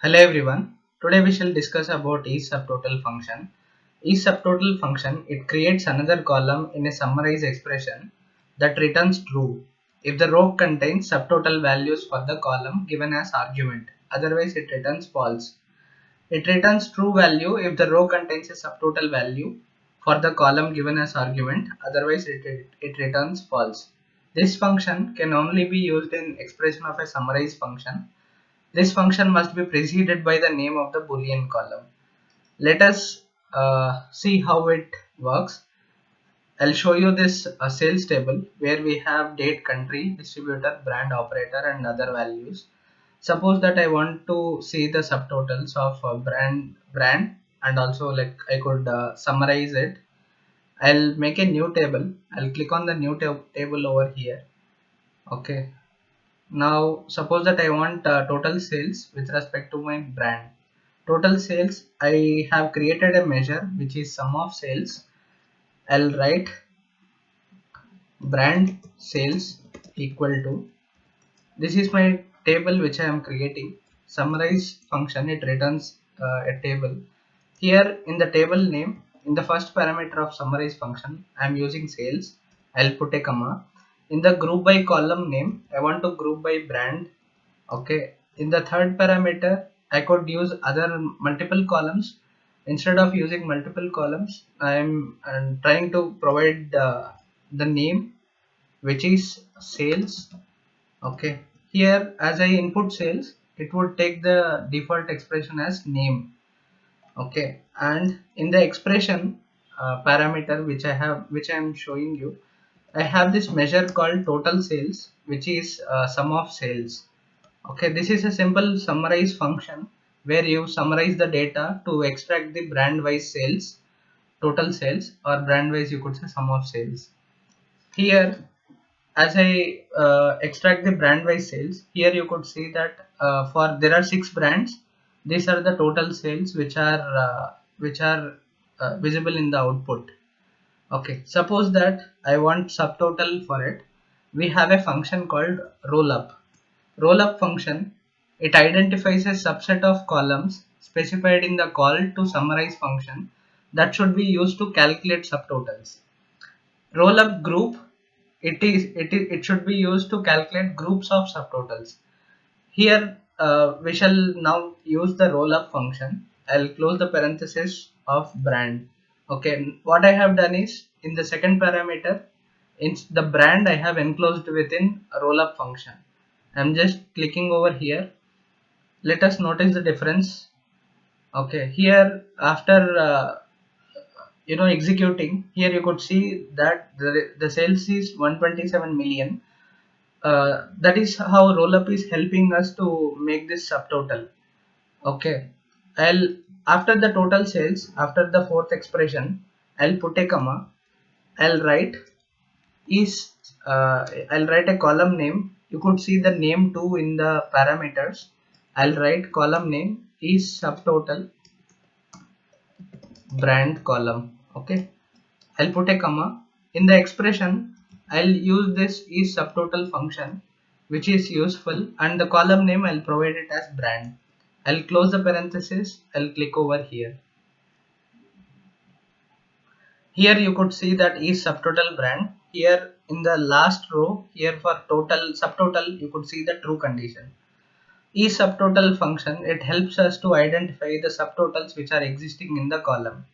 Hello everyone. Today we shall discuss about ISSUBTOTAL function. ISSUBTOTAL function, it creates another column in a summarized expression that returns true if the row contains subtotal values for the column given as argument. Otherwise it returns false. It returns true value if the row contains a subtotal value for the column given as argument. Otherwise it returns false. This function can only be used in expression of a summarized function. This function must be preceded by the name of the Boolean column. Let us see how it works. I'll show you this sales table where we have date, country, distributor, brand, operator and other values. Suppose that I want to see the subtotals of brand and also like I could summarize it. I'll make a new table. I'll click on the new table over here. Okay. Now suppose that I want total sales with respect to my brand. Total sales, I have created a measure which is sum of sales. I'll write brand sales equal to, this is my table which I am creating. Summarize function, it returns a table. Here in the table name, in the first parameter of summarize function, I am using sales. I'll put a comma. In the group by column name, I want to group by brand. Okay. In the third parameter, I could use other multiple columns. Instead of using multiple columns, I'm trying to provide the name which is sales. Okay, here as I input sales, it would take the default expression as name. Okay, and in the expression parameter which I am showing you, I have this measure called total sales, which is sum of sales. Okay, this is a simple summarize function where you summarize the data to extract the brand wise sales, total sales, or brand wise you could say sum of sales. Here as I extract the brand wise sales, here you could see that for there are 6 brands. These are the total sales which are visible in the output. Okay, suppose that I want subtotal for it. We have a function called rollup. Rollup function, it identifies a subset of columns specified in the call to summarize function that should be used to calculate subtotals. Rollup group, it should be used to calculate groups of subtotals. Here we shall now use the rollup function. I'll close the parenthesis of brand. Okay, what I have done is in the second parameter, in the brand I have enclosed within a rollup function. I'm just clicking over here. Let us notice the difference. Okay, here after executing, here you could see that the sales is 127 million. That is how rollup is helping us to make this subtotal. Okay, I'll after the total sales, after the fourth expression, I'll put a comma. I'll write is I'll write a column name. You could see the name too in the parameters. I'll write column name is subtotal brand column. Okay, I'll put a comma. In the expression, I'll use this is subtotal function which is useful, and the column name I'll provide it as brand. I'll close the parenthesis. I'll click over here. Here you could see that is subtotal brand. Here in the last row, here for total subtotal, you could see the true condition. Is subtotal function, it helps us to identify the subtotals which are existing in the column.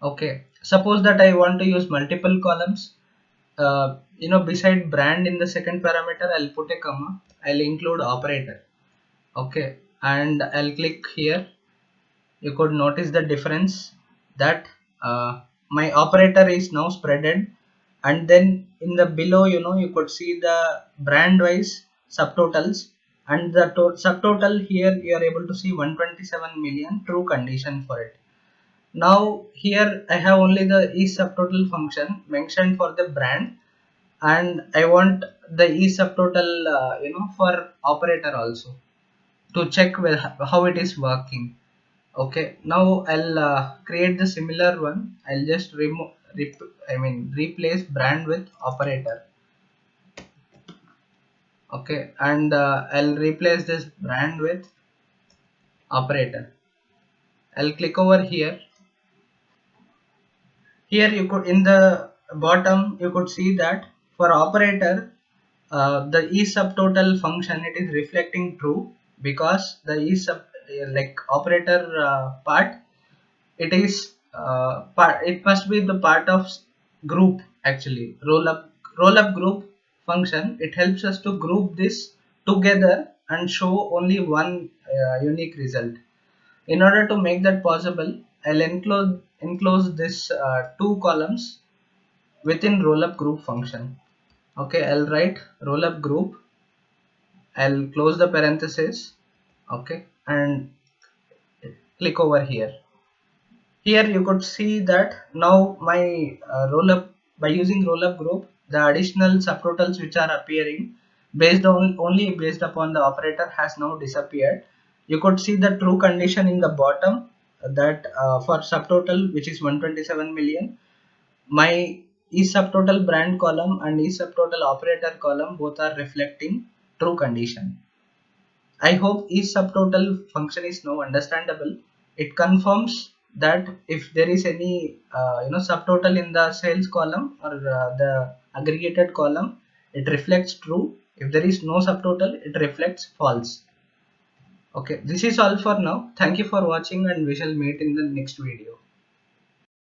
Okay, suppose that I want to use multiple columns. Beside brand in the second parameter, I'll put a comma. I'll include operator. Okay, and I'll click here. You could notice the difference that my operator is now spreaded, and then in the below, you could see the brand wise subtotals, and the subtotal here you are able to see 127 million true condition for it. Now here I have only the ISSUBTOTAL function mentioned for the brand, and I want the ISSUBTOTAL for operator also to check how it is working. Okay, now I'll create the similar one. I'll just replace brand with operator. Okay, and I'll replace this brand with operator. I'll click over here. Here you could, in the bottom you could see that for operator, the ISSUBTOTAL function, it is reflecting true, because the like operator part, it must be the part of group. Actually, roll up group function, it helps us to group this together and show only one unique result. In order to make that possible, I'll enclose this two columns within rollup group function. Okay, I'll write rollup group. I'll close the parenthesis. Okay, and click over here. Here you could see that now my rollup, by using rollup group, the additional subtotals which are appearing only based upon the operator has now disappeared. You could see the true condition in the bottom, that for subtotal, which is 127 million, my ISSUBTOTAL brand column and ISSUBTOTAL operator column both are reflecting true condition. I hope ISSUBTOTAL function is now understandable. It confirms that if there is any subtotal in the sales column or the aggregated column, it reflects true. If there is no subtotal, it reflects false. Okay, this is all for now. Thank you for watching, and we shall meet in the next video.